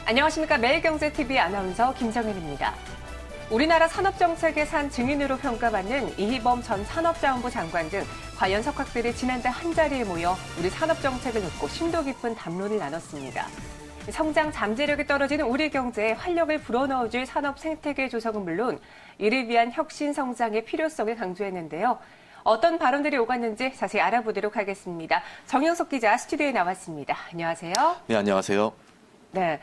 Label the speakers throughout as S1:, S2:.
S1: 안녕하십니까. 매일경제TV 아나운서 김정현입니다. 우리나라 산업정책의 산 증인으로 평가받는 이희범 전 산업자원부 장관 등 관련 석학들이 지난달 한자리에 모여 우리 산업정책을 놓고 심도 깊은 담론을 나눴습니다. 성장 잠재력이 떨어지는 우리 경제에 활력을 불어넣어줄 산업 생태계 조성은 물론 이를 위한 혁신 성장의 필요성을 강조했는데요. 어떤 발언들이 오갔는지 자세히 알아보도록 하겠습니다. 정영석 기자 스튜디오에 나왔습니다. 안녕하세요.
S2: 네, 안녕하세요.
S1: 네.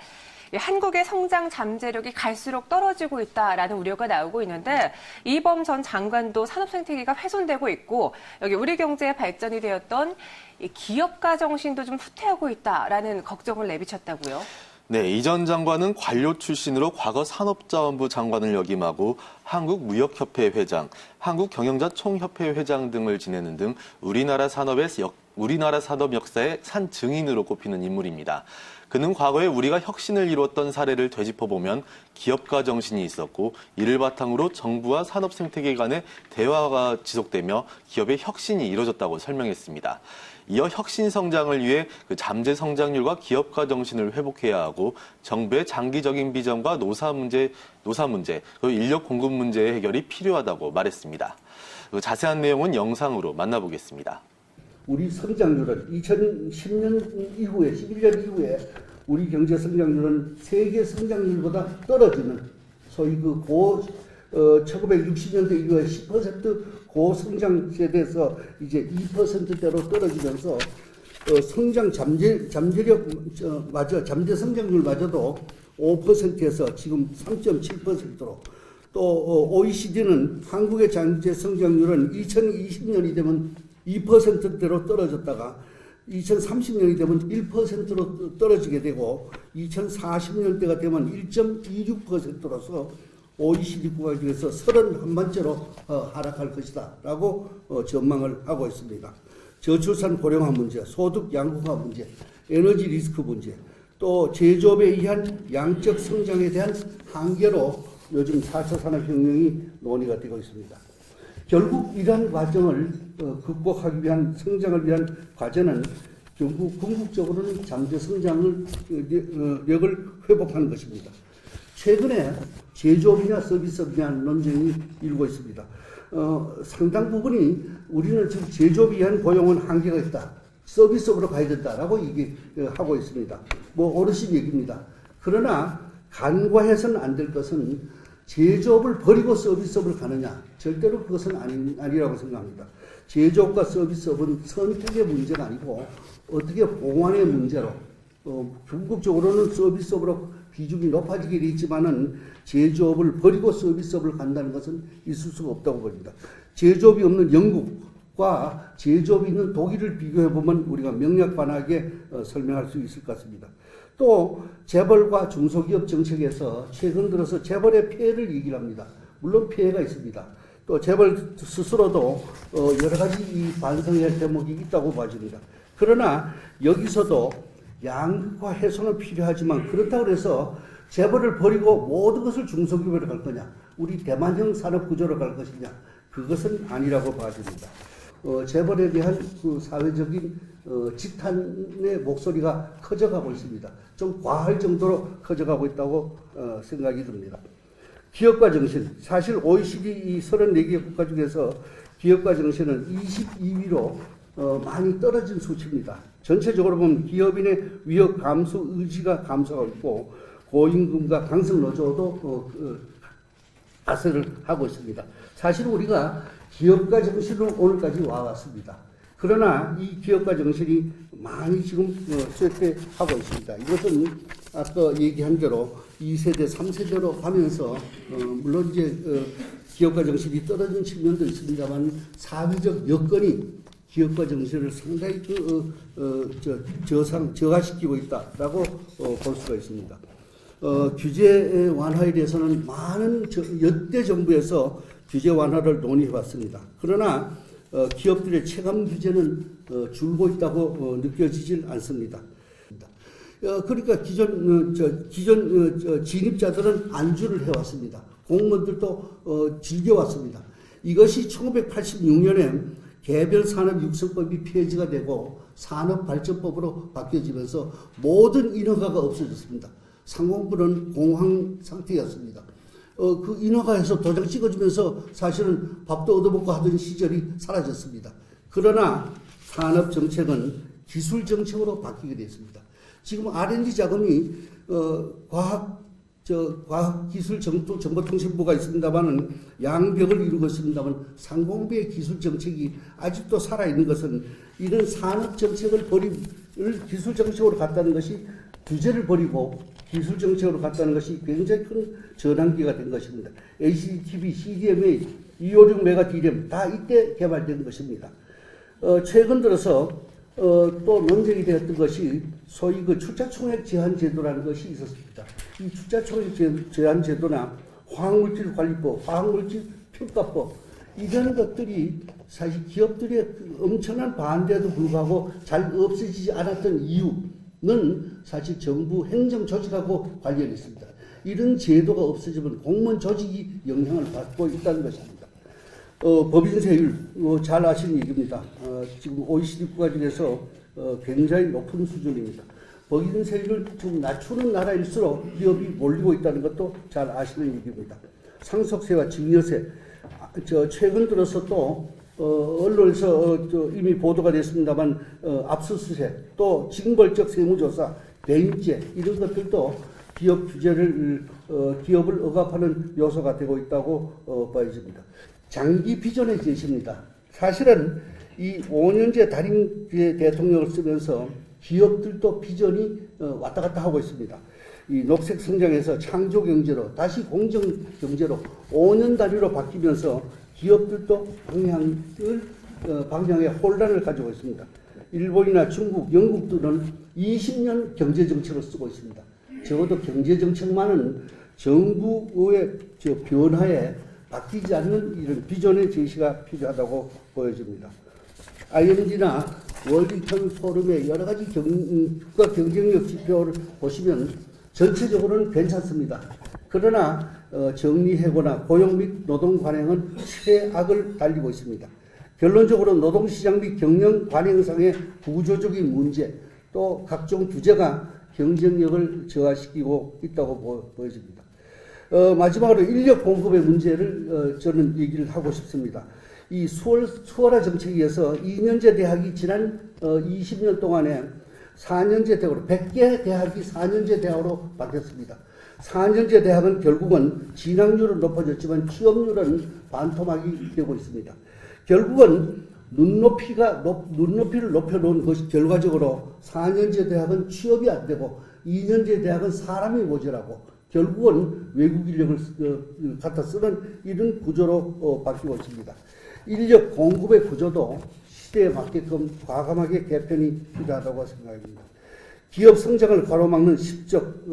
S1: 한국의 성장 잠재력이 갈수록 떨어지고 있다라는 우려가 나오고 있는데 이희범 전 장관도 산업 생태계가 훼손되고 있고 여기 우리 경제의 발전이 되었던 이 기업가 정신도 좀 후퇴하고 있다라는 걱정을 내비쳤다고요.
S2: 네, 이 전 장관은 관료 출신으로 과거 산업자원부 장관을 역임하고 한국무역협회 회장, 한국경영자총협회 회장 등을 지내는 등 우리나라 산업 역사의 산 증인으로 꼽히는 인물입니다. 그는 과거에 우리가 혁신을 이루었던 사례를 되짚어보면 기업가 정신이 있었고 이를 바탕으로 정부와 산업 생태계 간의 대화가 지속되며 기업의 혁신이 이루어졌다고 설명했습니다. 이어 혁신 성장을 위해 잠재 성장률과 기업가 정신을 회복해야 하고 정부의 장기적인 비전과 노사 문제, 그리고 인력 공급 문제의 해결이 필요하다고 말했습니다. 자세한 내용은 영상으로 만나보겠습니다.
S3: 우리 성장률은 2010년 이후에, 11년 이후에 우리 경제 성장률은 세계 성장률보다 떨어지는 소위 1960년대 이후에 10% 고성장 세대에서 이제 2%대로 떨어지면서 성장 잠재력 잠재 성장률마저도 5%에서 지금 3.7%로 또 OECD는 한국의 잠재 성장률은 2020년이 되면 2%대로 떨어졌다가 2030년이 되면 1%로 떨어지게 되고 2040년대가 되면 1.26%로서 OECD 국가 중에서 31번째로 하락할 것이다 라고 전망을 하고 있습니다. 저출산 고령화 문제, 소득 양극화 문제, 에너지 리스크 문제, 또 제조업에 의한 양적 성장에 대한 한계로 요즘 4차 산업혁명이 논의가 되고 있습니다. 결국 이러한 과정을 극복하기 위한 성장을 위한 과제는 결국 궁극적으로는 잠재 성장을 력을 회복하는 것입니다. 최근에 제조업이냐 서비스업이냐 논쟁이 일고 있습니다. 상당 부분이 우리는 지금 제조업에 의한 고용은 한계가 있다. 서비스업으로 가야 된다라고 얘기하고 있습니다. 뭐 어르신 얘기입니다. 그러나 간과해서는 안 될 것은 제조업을 버리고 서비스업을 가느냐? 절대로 그것은 아니라고 생각합니다. 제조업과 서비스업은 선택의 문제가 아니고 어떻게 봉환의 문제로 궁극적으로는 서비스업으로 비중이 높아지게 돼 있지만은 제조업을 버리고 서비스업을 간다는 것은 있을 수가 없다고 봅니다. 제조업이 없는 영국과 제조업이 있는 독일을 비교해보면 우리가 명약반하게 설명할 수 있을 것 같습니다. 또 재벌과 중소기업 정책에서 최근 들어서 재벌의 폐해를 얘기를 합니다. 물론 폐해가 있습니다. 또 재벌 스스로도 여러 가지 반성할 대목이 있다고 봐집니다. 그러나 여기서도 양극화 해소는 필요하지만 그렇다고 해서 재벌을 버리고 모든 것을 중소기업으로 갈 거냐, 우리 대만형 산업 구조로 갈 것이냐, 그것은 아니라고 봐집니다. 재벌에 대한 그 사회적인 지탄의 목소리가 커져가고 있습니다. 좀 과할 정도로 커져가고 있다고 생각이 듭니다. 기업가 정신, 사실 OECD 34개 국가 중에서 기업가 정신은 22위로 많이 떨어진 수치입니다. 전체적으로 보면 기업인의 위협 감수 의지가 감소하고 있고 고임금과 강성 노조도 가세를 하고 있습니다. 사실 우리가 기업가 정신으로 오늘까지 와왔습니다. 그러나 이 기업가 정신이 많이 지금 쇠퇴하고 있습니다. 이것은 아까 얘기한 대로 2세대, 3세대로 가면서 물론 이제 기업가 정신이 떨어진 측면도 있습니다만 사회적 여건이 기업가 정신을 상당히 저하시키고 있다라고 볼 수가 있습니다. 규제 완화에 대해서는 많은 역대 정부에서 규제 완화를 논의해왔습니다. 그러나 기업들의 체감 규제는 줄고 있다고 느껴지질 않습니다. 그러니까 기존 진입자들은 안주를 해왔습니다. 공무원들도 즐겨왔습니다. 이것이 1986년에 개별 산업 육성법이 폐지가 되고 산업발전법으로 바뀌어지면서 모든 인허가가 없어졌습니다. 상공부는 공황 상태였습니다. 그 인허가에서 도장 찍어주면서 사실은 밥도 얻어먹고 하던 시절이 사라졌습니다. 그러나 산업정책은 기술정책으로 바뀌게 됐습니다. 지금 R&D 자금이 과학기술정보통신부가 있습니다만은 양벽을 이루고 있습니다만 상공부의 기술정책이 아직도 살아있는 것은 이런 산업정책을 기술정책으로 갔다는 것이 규제를 버리고 기술정책으로 갔다는 것이 굉장히 큰 전환기가 된 것입니다. HDTV, CDMA, 256 메가 DRAM 다 이때 개발된 것입니다. 최근 들어서 또 논쟁이 되었던 것이 소위 그 출자총액 제한 제도라는 것이 있었습니다. 이 출자총액 제한 제도나 화학물질관리법, 화학물질 평가법 이런 것들이 사실 기업들의 엄청난 반대에도 불구하고 잘 없어지지 않았던 이유는 사실 정부 행정 조직하고 관련이 있습니다. 이런 제도가 없어지면 공무원 조직이 영향을 받고 있다는 것입니다. 법인세율 잘 아시는 얘기입니다. 지금 OECD 국가 중에서 굉장히 높은 수준입니다. 법인세율을 좀 낮추는 나라일수록 기업이 몰리고 있다는 것도 잘 아시는 얘기입니다. 상속세와 증여세, 최근 들어서 또 언론에서 이미 보도가 됐습니다만 압수수색, 또 징벌적 세무조사, 배임죄 이런 것들도 기업 규제를 기업을 억압하는 요소가 되고 있다고 보여집니다. 장기 비전의 제시입니다. 사실은 이 5년제 단임 대통령을 쓰면서 기업들도 비전이 왔다 갔다 하고 있습니다. 이 녹색 성장에서 창조 경제로 다시 공정 경제로 5년 단위로 바뀌면서 기업들도 방향의 혼란을 가지고 있습니다. 일본이나 중국, 영국 등은 20년 경제 정책을 쓰고 있습니다. 적어도 경제 정책만은 정부의 변화에 바뀌지 않는 이런 비전의 제시가 필요하다고 보여집니다. IMD나 월드 이코노믹 포럼의 여러 가지 국가 경쟁력 지표를 보시면 전체적으로는 괜찮습니다. 그러나 정리해고나 고용 및 노동 관행은 최악을 달리고 있습니다. 결론적으로 노동시장 및 경영 관행상의 구조적인 문제, 또 각종 규제가 경쟁력을 저하시키고 있다고 보여집니다. 마지막으로 인력 공급의 문제를 저는 얘기를 하고 싶습니다. 이 수월화 정책에 의해서 2년제 대학이 지난 20년 동안에 4년제 대학으로 100개 대학이 4년제 대학으로 바뀌었습니다. 4년제 대학은 결국은 진학률은 높아졌지만 취업률은 반토막이 되고 있습니다. 결국은 눈높이를 높여놓은 것이 결과적으로 4년제 대학은 취업이 안 되고 2년제 대학은 사람이 모자라고 결국은 외국 인력을 갖다 쓰는 이런 구조로 바뀌고 있습니다. 인력 공급의 구조도 시대에 맞게끔 과감하게 개편이 필요하다고 생각합니다. 기업 성장을 가로막는 실적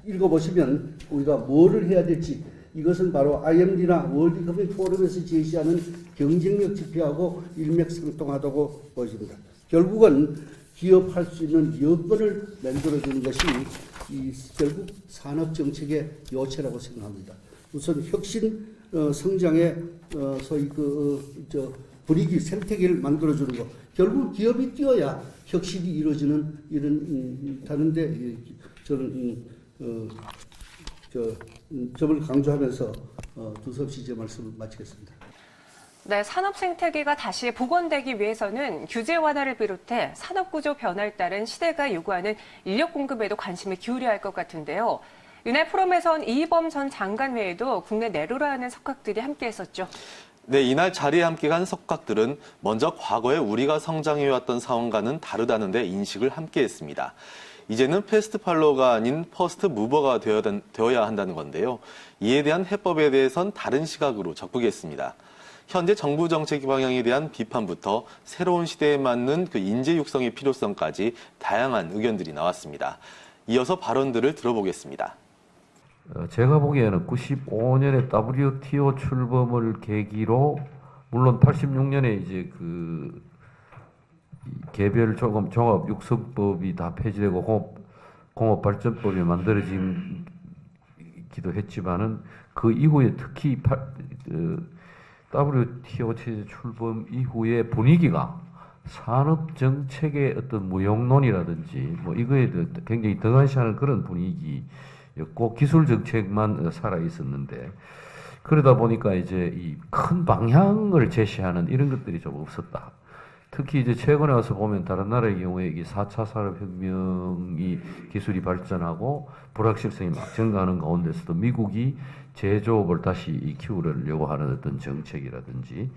S3: 읽어보시면 우리가 뭐를 해야 될지 이것은 바로 IMD나 월드 이코노믹 포럼에서 제시하는 경쟁력 지표하고 일맥상통하다고 보여집니다. 결국은 기업할 수 있는 여건을 만들어주는 것이 결국 산업정책의 요체라고 생각합니다. 우선 혁신 성장의 소위 분위기, 생태계를 만들어주는 것. 결국 기업이 뛰어야 혁신이 이루어지는 이런 다른데 저는 점을 강조하면서 두서없이 제 말씀을 마치겠습니다.
S1: 네, 산업 생태계가 다시 복원되기 위해서는 규제 완화를 비롯해 산업 구조 변화에 따른 시대가 요구하는 인력 공급에도 관심을 기울여야 할 것 같은데요. 이날 포럼에선 이희범 전 장관 외에도 국내 내로라 하는 석학들이 함께했었죠.
S2: 네, 이날 자리에 함께 간 석학들은 먼저 과거에 우리가 성장해왔던 상황과는 다르다는 데 인식을 함께했습니다. 이제는 패스트 팔로워가 아닌 퍼스트 무버가 되어야 한다는 건데요. 이에 대한 해법에 대해선 다른 시각으로 접근했습니다. 현재 정부 정책 방향에 대한 비판부터 새로운 시대에 맞는 그 인재 육성의 필요성까지 다양한 의견들이 나왔습니다. 이어서 발언들을 들어보겠습니다.
S4: 제가 보기에는 95년에 WTO 출범을 계기로 물론 86년에 이제 그 개별 종합 육성법이 다 폐지되고 공업발전법이 만들어지기도 했지만은 그 이후에 특히 WTO 체제 출범 이후에 분위기가 산업 정책의 어떤 무용론이라든지 뭐 이거에 굉장히 등한시하는 그런 분위기였고 기술 정책만 살아 있었는데 그러다 보니까 이제 이 큰 방향을 제시하는 이런 것들이 좀 없었다. 특히 이제 최근에 와서 보면 다른 나라의 경우에 이게 4차 산업혁명이 기술이 발전하고 불확실성이 막 증가하는 가운데서도 미국이 제조업을 다시 키우려고 하는 어떤 정책이라든지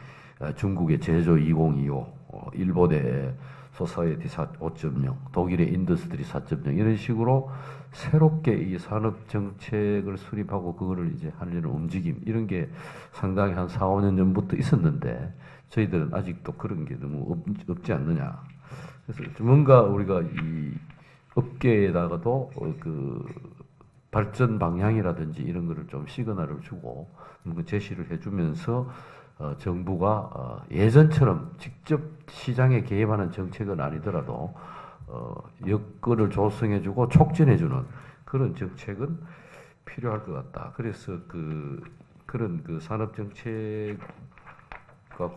S4: 중국의 제조 2025, 일본의 소사이어티 5.0, 독일의 인더스트리 4.0 이런 식으로 새롭게 이 산업 정책을 수립하고 그거를 이제 하려는 움직임 이런 게 상당히 한 4, 5년 전부터 있었는데 저희들은 아직도 그런 게 너무 없지 않느냐. 그래서 뭔가 우리가 이 업계에다가도 그 발전 방향이라든지 이런 거를 좀 시그널을 주고 제시를 해주면서 정부가 예전처럼 직접 시장에 개입하는 정책은 아니더라도 여건을 조성해주고 촉진해주는 그런 정책은 필요할 것 같다. 그래서 그런 산업 정책과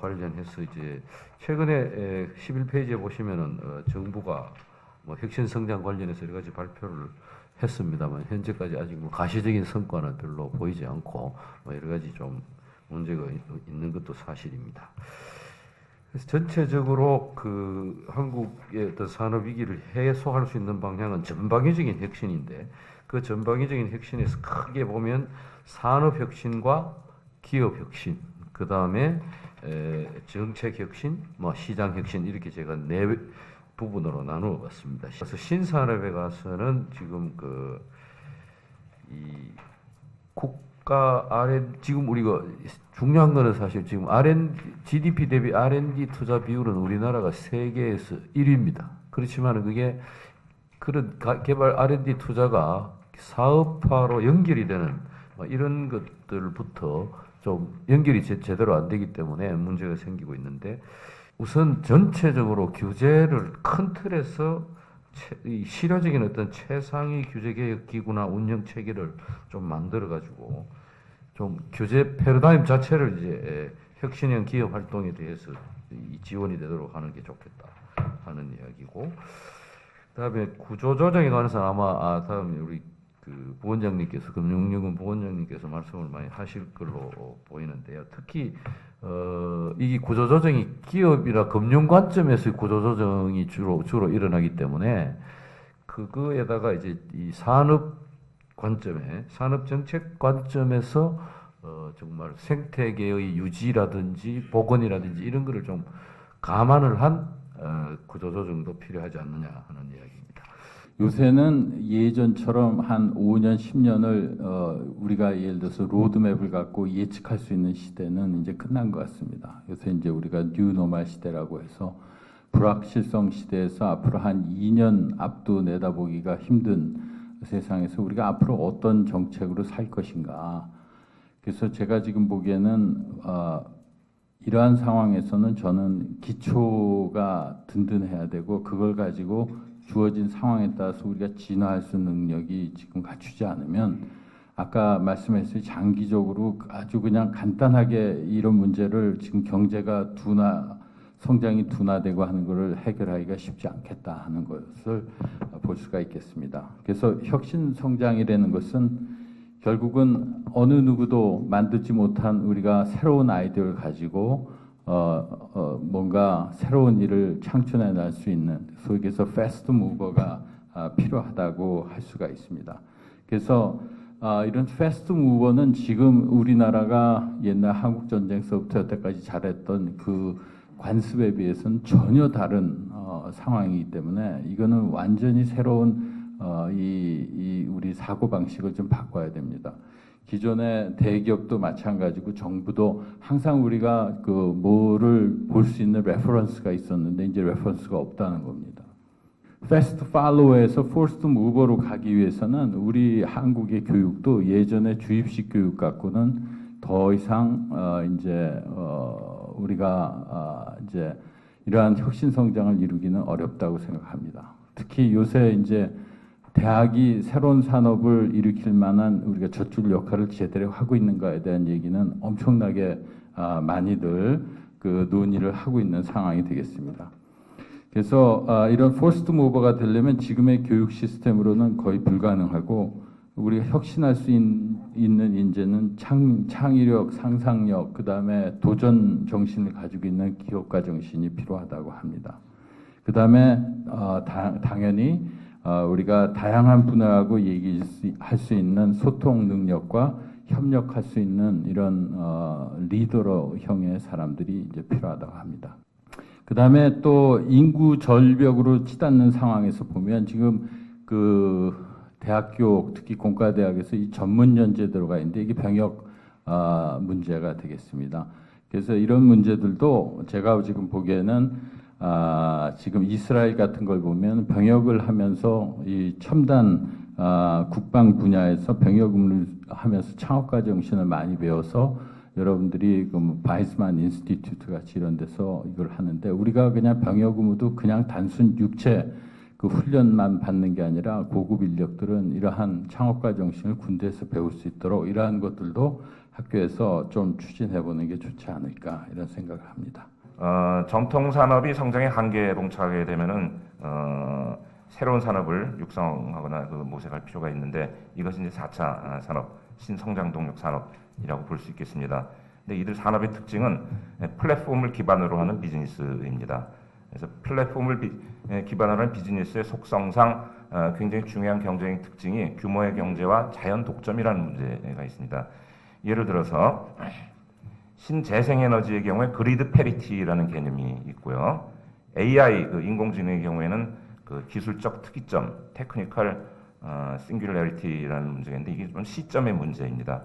S4: 관련해서 이제 최근에 11페이지에 보시면은 정부가 뭐 혁신 성장 관련해서 여러 가지 발표를 했습니다만 현재까지 아직 뭐 가시적인 성과는 별로 보이지 않고 뭐 여러 가지 좀 문제가 있는 것도 사실입니다. 그래서 전체적으로 그 한국의 어떤 산업 위기를 해소할 수 있는 방향은 전방위적인 혁신인데 그 전방위적인 혁신에서 크게 보면 산업 혁신과 기업 혁신, 그 다음에 정책 혁신, 뭐 시장 혁신 이렇게 제가 네 부분으로 나누어 봤습니다. 그래서 신산업에 가서는 지금 이 국가 지금 우리가 중요한 거는 사실 지금 GDP 대비 R&D 투자 비율은 우리나라가 세계에서 1위입니다. 그렇지만 그게 그런 개발 R&D 투자가 사업화로 연결이 되는 이런 것들부터 좀 연결이 제대로 안 되기 때문에 문제가 생기고 있는데 우선 전체적으로 규제를 큰 틀에서 이 실효적인 어떤 최상위 규제개혁 기구나 운영 체계를 좀 만들어 가지고 좀 규제 패러다임 자체를 이제 혁신형 기업 활동에 대해서 지원이 되도록 하는 게 좋겠다 하는 이야기고, 그다음에 구조 조정에 관해서 아마 다음에 우리 그 부원장님께서 금융유금 부원장님께서 말씀을 많이 하실 걸로 보이는데요. 특히 이 구조 조정이 기업이나 금융 관점에서 구조 조정이 주로 일어나기 때문에 그거에다가 이제 이 산업 관점에 산업 정책 관점에서 정말 생태계의 유지라든지 복원이라든지 이런 거를 좀 감안을 한 구조 조정도 필요하지 않느냐 하는 이야기입니다.
S5: 요새는 예전처럼 한 5년, 10년을 우리가 예를 들어서 로드맵을 갖고 예측할 수 있는 시대는 이제 끝난 것 같습니다. 요새 이제 우리가 뉴노멀 시대라고 해서 불확실성 시대에서 앞으로 한 2년 앞도 내다보기가 힘든 세상에서 우리가 앞으로 어떤 정책으로 살 것인가. 그래서 제가 지금 보기에는 이러한 상황에서는 저는 기초가 든든해야 되고 그걸 가지고 주어진 상황에 따라서 우리가 진화할 수 있는 능력이 지금 갖추지 않으면 아까 말씀했듯이 장기적으로 아주 그냥 간단하게 이런 문제를 지금 경제가 성장이 둔화되고 하는 것을 해결하기가 쉽지 않겠다 하는 것을 볼 수가 있겠습니다. 그래서 혁신 성장이라는 것은 결국은 어느 누구도 만들지 못한 우리가 새로운 아이디어를 가지고 뭔가 새로운 일을 창출해낼 수 있는 소위 해서 패스트 무버가 필요하다고 할 수가 있습니다. 그래서 이런 패스트 무버는 지금 우리나라가 옛날 한국 전쟁서부터 여태까지 잘했던 그 관습에 비해서는 전혀 다른 상황이기 때문에 이거는 완전히 새로운 우리 사고 방식을 좀 바꿔야 됩니다. 기존의 대기업도 마찬가지고 정부도 항상 우리가 그 뭐를 볼 수 있는 레퍼런스가 있었는데 이제 레퍼런스가 없다는 겁니다. 패스트 팔로우에서 포스트 무버로 가기 위해서는 우리 한국의 교육도 예전의 주입식 교육 갖고는 더 이상 우리가 이제 이러한 혁신 성장을 이루기는 어렵다고 생각합니다. 특히 요새 이제 대학이 새로운 산업을 일으킬 만한 우리가 젖줄 역할을 제대로 하고 있는가에 대한 얘기는 엄청나게 많이들 그 논의를 하고 있는 상황이 되겠습니다. 그래서 이런 포스트 무버가 되려면 지금의 교육 시스템으로는 거의 불가능하고 우리가 혁신할 수 있는 인재는 창의력, 상상력, 그다음에 도전 정신을 가지고 있는 기업가 정신이 필요하다고 합니다. 그다음에 당연히 우리가 다양한 분야하고 얘기할 수 있는 소통 능력과 협력할 수 있는 이런 리더형의 사람들이 이제 필요하다고 합니다. 그다음에 또 인구 절벽으로 치닫는 상황에서 보면 지금 그 대학교 특히 공과대학에서 이 전문 연제도가 있는데 이게 병역 문제가 되겠습니다. 그래서 이런 문제들도 제가 지금 보기에는 지금 이스라엘 같은 걸 보면 병역을 하면서 이 첨단 국방 분야에서 병역을 하면서 창업가 정신을 많이 배워서 여러분들이 그 바이스만 인스티튜트 같이 이런 데서 이걸 하는데 우리가 그냥 병역 의무도 그냥 단순 육체 그 훈련만 받는 게 아니라 고급 인력들은 이러한 창업가 정신을 군대에서 배울 수 있도록 이러한 것들도 학교에서 좀 추진해 보는 게 좋지 않을까 이런 생각을 합니다.
S6: 정통 산업이 성장의 한계에 봉착하게 되면은 새로운 산업을 육성하거나 그 모색할 필요가 있는데 이것이 이제 4차 산업, 신성장 동력 산업이라고 볼 수 있겠습니다. 근데 이들 산업의 특징은 플랫폼을 기반으로 하는 비즈니스입니다. 그래서 플랫폼을 기반으로 하는 비즈니스의 속성상 굉장히 중요한 경쟁의 특징이 규모의 경제와 자연 독점이라는 문제가 있습니다. 예를 들어서 신재생에너지의 경우에 그리드 패리티라는 개념이 있고요. AI, 그 인공지능의 경우에는 그 기술적 특이점, 테크니컬 싱귤래리티라는 문제가 있는데 이게 좀 시점의 문제입니다.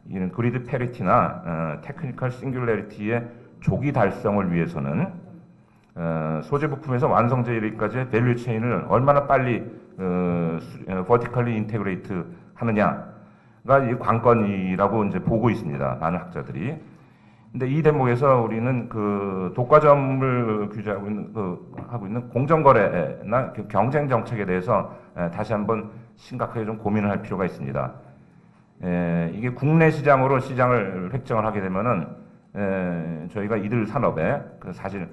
S6: 이는 그리드 패리티나 테크니컬 싱귤래리티의 조기 달성을 위해서는 소재 부품에서 완성제 이르기까지의 밸류 체인을 얼마나 빨리 버티컬리 인테그레이트 하느냐가 이 관건이라고 이제 보고 있습니다. 많은 학자들이. 근데 이 대목에서 우리는 그 독과점을 규제하고 있는 하고 있는 공정거래나 경쟁 정책에 대해서 다시 한번 심각하게 좀 고민을 할 필요가 있습니다. 이게 국내 시장으로 시장을 획정을 하게 되면은 저희가 이들 산업에 그 사실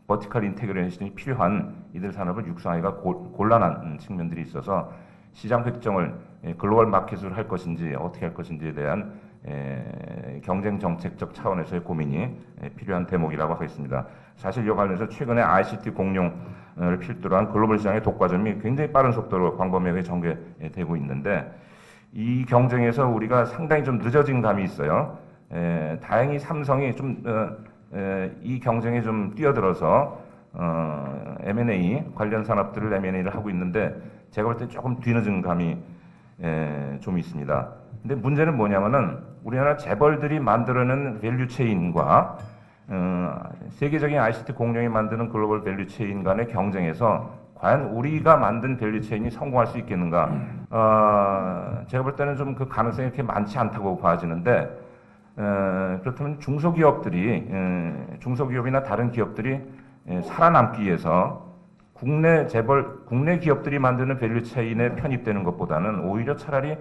S6: 버티컬 인테그레이션이 필요한 이들 산업을 육성하기가 곤란한 측면들이 있어서 시장 획정을 글로벌 마켓으로 할 것인지 어떻게 할 것인지에 대한 경쟁 정책적 차원에서의 고민이 필요한 대목이라고 하겠습니다. 사실 이와 관련해서 최근에 ICT 공룡을 필두로 한 글로벌 시장의 독과점이 굉장히 빠른 속도로 광범위하게 전개되고 있는데 이 경쟁에서 우리가 상당히 좀 늦어진 감이 있어요. 다행히 삼성이 좀 이 경쟁에 좀 뛰어들어서 M&A 관련 산업들을 M&A를 하고 있는데 제가 볼 때 조금 뒤늦은 감이 좀 있습니다. 근데 문제는 뭐냐면은 우리나라 재벌들이 만들어낸 밸류체인과 세계적인 ICT 공룡이 만드는 글로벌 밸류체인 간의 경쟁에서 과연 우리가 만든 밸류체인이 성공할 수 있겠는가? 제가 볼 때는 좀 그 가능성이 그렇게 많지 않다고 봐지는데 그렇다면 중소기업이나 다른 기업들이 살아남기 위해서 국내 기업들이 만드는 밸류체인에 편입되는 것보다는 오히려 차라리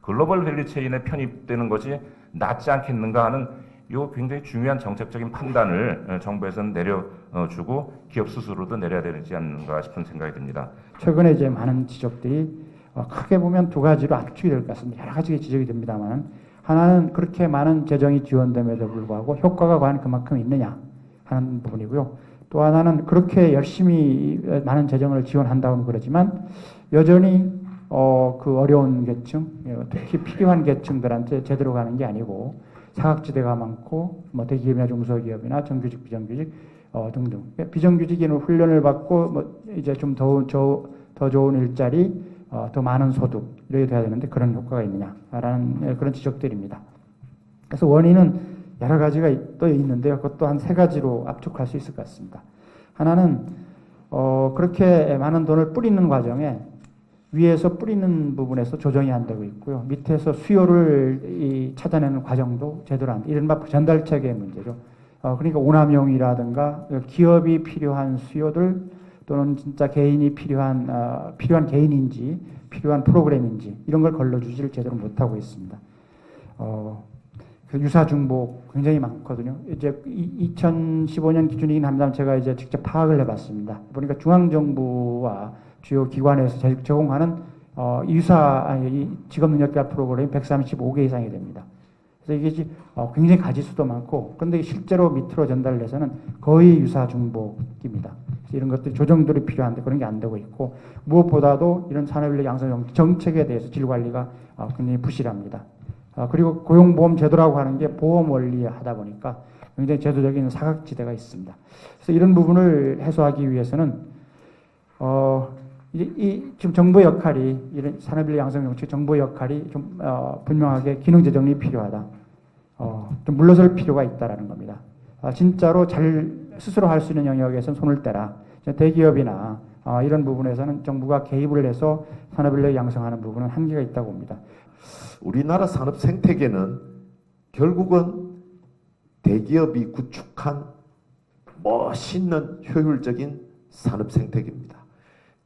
S6: 글로벌 밸류체인에 편입되는 것이 낫지 않겠는가 하는 이 굉장히 중요한 정책적인 판단을 정부에서는 내려주고 기업 스스로도 내려야 되지 않는가 싶은 생각이 듭니다.
S7: 최근에 이제 많은 지적들이 크게 보면 두 가지로 압축이 될 것 같습니다. 여러 가지 지적이 됩니다만 하나는 그렇게 많은 재정이 지원됨에도 불구하고 효과가 과연 그만큼 있느냐 하는 부분이고요. 또 하나는 그렇게 열심히 많은 재정을 지원한다고는 그러지만 여전히 그 어려운 계층, 특히 필요한 계층들한테 제대로 가는 게 아니고 사각지대가 많고 뭐 대기업이나 중소기업이나 정규직, 비정규직 등등 비정규직인 훈련을 받고 뭐 이제 좀 더 좋은 일자리, 더 많은 소득 이렇게 돼야 되는데 그런 효과가 있느냐라는 그런 지적들입니다. 그래서 원인은 여러 가지가 또 있는데요. 그것도 한 3가지로 압축할 수 있을 것 같습니다. 하나는 그렇게 많은 돈을 뿌리는 과정에 위에서 뿌리는 부분에서 조정이 안 되고 있고요. 밑에서 수요를 찾아내는 과정도 제대로 안 돼. 이른바 전달체계의 문제죠. 그러니까 오남용이라든가 기업이 필요한 수요들 또는 진짜 개인이 필요한 개인인지 필요한 프로그램인지 이런 걸 걸러주지를 제대로 못하고 있습니다. 그 유사 중복 굉장히 많거든요. 이제 2015년 기준이긴 합니다만 제가 이제 직접 파악을 해봤습니다. 보니까 중앙정부와 주요 기관에서 제공하는 이 직업능력자 프로그램이 135개 이상이 됩니다. 그래서 이게 굉장히 가지수도 많고, 그런데 실제로 밑으로 전달돼서는 거의 유사 중복입니다. 이런 것들이 조정들이 필요한데 그런 게 안 되고 있고, 무엇보다도 이런 산업인력 양성 정책에 대해서 질 관리가 굉장히 부실합니다. 그리고 고용보험 제도라고 하는 게 보험 원리에 하다 보니까 굉장히 제도적인 사각지대가 있습니다. 그래서 이런 부분을 해소하기 위해서는 지금 정부의 역할이, 이런 산업인력 양성 정책 정부의 역할이 좀 분명하게 기능 재정이 필요하다. 좀 물러설 필요가 있다라는 겁니다. 진짜로 잘 스스로 할 수 있는 영역에서는 손을 떼라. 대기업이나 이런 부분에서는 정부가 개입을 해서 산업인력 양성하는 부분은 한계가 있다고 봅니다.
S8: 우리나라 산업 생태계는 결국은 대기업이 구축한 멋있는 효율적인 산업 생태계입니다.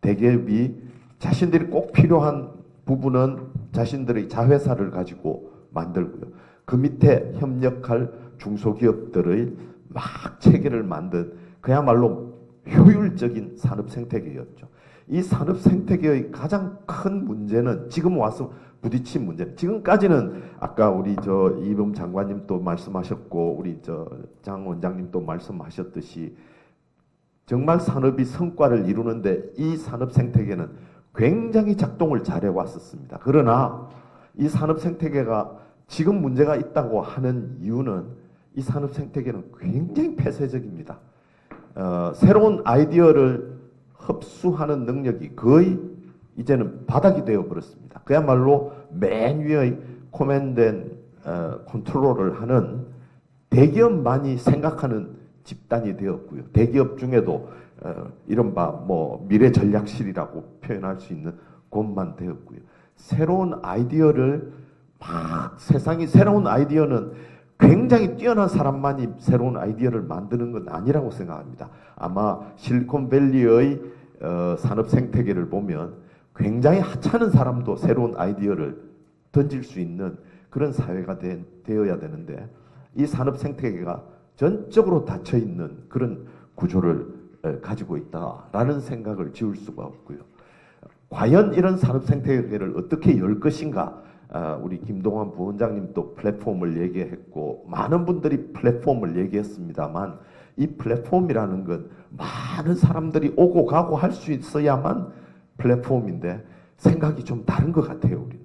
S8: 대기업이 자신들이 꼭 필요한 부분은 자신들의 자회사를 가지고 만들고요. 그 밑에 협력할 중소기업들의 막 체계를 만든 그야말로 효율적인 산업 생태계였죠. 이 산업 생태계의 가장 큰 문제는, 지금 와서 부딪힌 문제는, 지금까지는 아까 우리 이범 장관님도 말씀하셨고 우리 장 원장님도 말씀하셨듯이 정말 산업이 성과를 이루는데 이 산업 생태계는 굉장히 작동을 잘해 왔었습니다. 그러나 이 산업 생태계가 지금 문제가 있다고 하는 이유는 이 산업 생태계는 굉장히 폐쇄적입니다. 새로운 아이디어를 흡수하는 능력이 거의 이제는 바닥이 되어 버렸습니다. 그야말로 맨 위의 코맨드 앤 컨트롤을 하는 대기업만이 생각하는 집단이 되었고요. 대기업 중에도 이른바 미래 전략실이라고 표현할 수 있는 곳만 되었고요. 새로운 아이디어를 세상이 새로운 아이디어는 굉장히 뛰어난 사람만이 새로운 아이디어를 만드는 건 아니라고 생각합니다. 아마 실리콘밸리의 산업 생태계를 보면 굉장히 하찮은 사람도 새로운 아이디어를 던질 수 있는 그런 사회가 되어야 되는데, 이 산업 생태계가 전적으로 닫혀있는 그런 구조를 가지고 있다라는 생각을 지울 수가 없고요. 과연 이런 산업 생태계를 어떻게 열 것인가, 우리 김동완 부원장님도 플랫폼을 얘기했고 많은 분들이 플랫폼을 얘기했습니다만, 이 플랫폼이라는 건 많은 사람들이 오고 가고 할 수 있어야만 플랫폼인데 생각이 좀 다른 것 같아요, 우리는.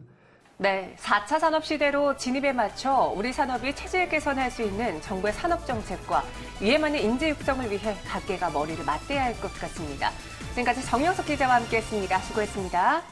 S1: 네, 4차 산업시대로 진입에 맞춰 우리 산업이 체질 개선할 수 있는 정부의 산업정책과 이에 맞는 인재 육성을 위해 각계가 머리를 맞대야 할 것 같습니다. 지금까지 정영석 기자와 함께했습니다. 수고했습니다.